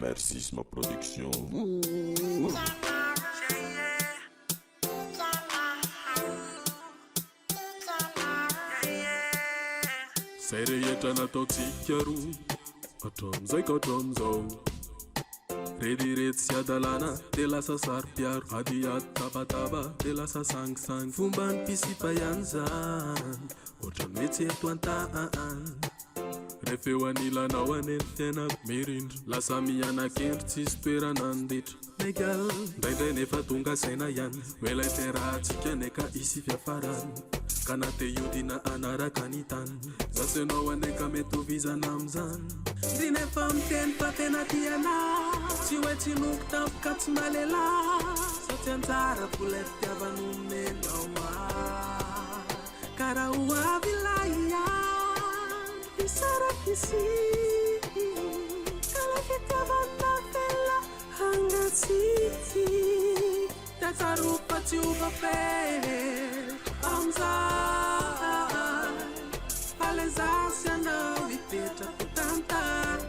Mersisme Production. Zay rehetra nataotsika roa, hatramizay ka hatramizao. Redirety sy adalana de lasa sary-piaro, adiady tabataba de lasa sangisangy. Fomba ny pisipa ihany zany, ohatrany hoe tsy eto an-tany. Rehefa eo anilanao aneny fiainako mirindra, lasa miana-kendry tsisy toerana anditra. Legal, ndraindray nefa tonga saina ihany, hoe lay fiarahantsika neka isy fiafarany. Ka na te iodina anaraka ny tany, zasenao aneka mety hovizana amizany. Ndry nefa miteny fa tena tiana, tsy hoe tsy noko tampoka tsy malela, satria anjara vola fitiavana omenao ka raha ho avy ilay isaraky ka la fitiavana fela hangatsiky, tatsaropa tsy ovafery amizay, alezasy anao ipetrako tantany.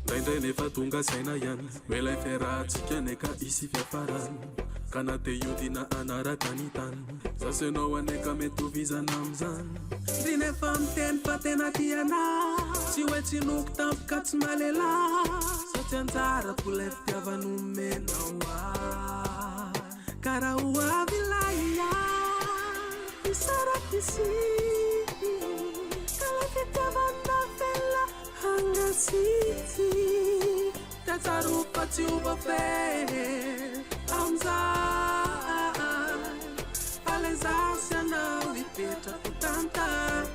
Ndraindray nefa tonga saina ihany, hoe lay fiarahantsika neka isy fiafarany. Ka na te iodina anaraka ny tany, zasenao aneka mety hovizana amizany. Ndry nefa miteny fa tena tiana, tsy hoe tsy noko tampoka tsy malela, satria anjara vola fitiavana omenao ka raha ho avy ilay isaraky ka la fitiavana fela hangatsiky, tatsaropa tsy ovafery amizay, alezasy anao ipetrako tantany.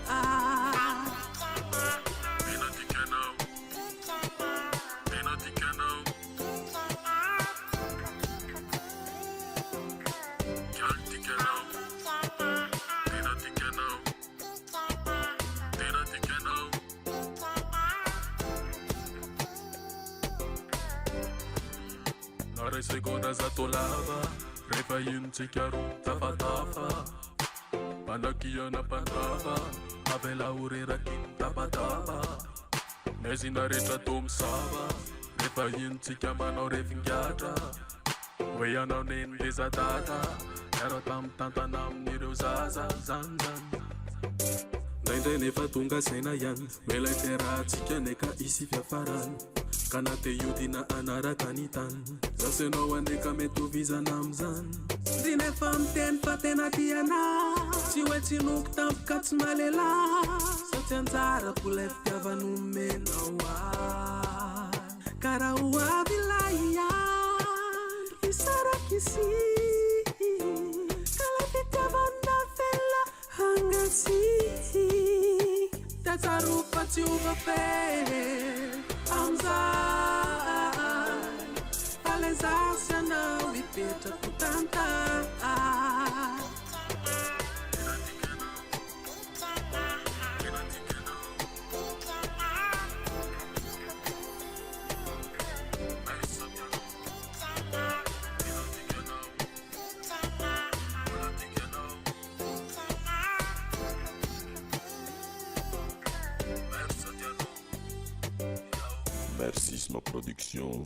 Naray sekonda zato lava, rehefa inotsika roa tafatafa, manakiana mpandrava, avela ho reraky ny tabataba. Nezina rehetra to misava, rehefa inotsika manao revingatra, hoe ianao neny lezadata, miara tamy tantana amin'ireo zaza zanzany. Ndraindray nefa tonga saina ihany, hoe lay fiarahantsika neka isy fiafarany. Ka na te iodina anaraka ny tany, zasenao aneka mety hovizana amizany. Ndry nefa miteny fa tena tiana, tsy hoe tsy noko tampoka tsy malela, satria anjara vola fitiavana omenao ka raha ho avy ilay isaraky ka la fitiavana fela hangatsiky, tatsaropa tsy ovafery amizay, alezasy anao ipetrako tantany. Mersisme Production.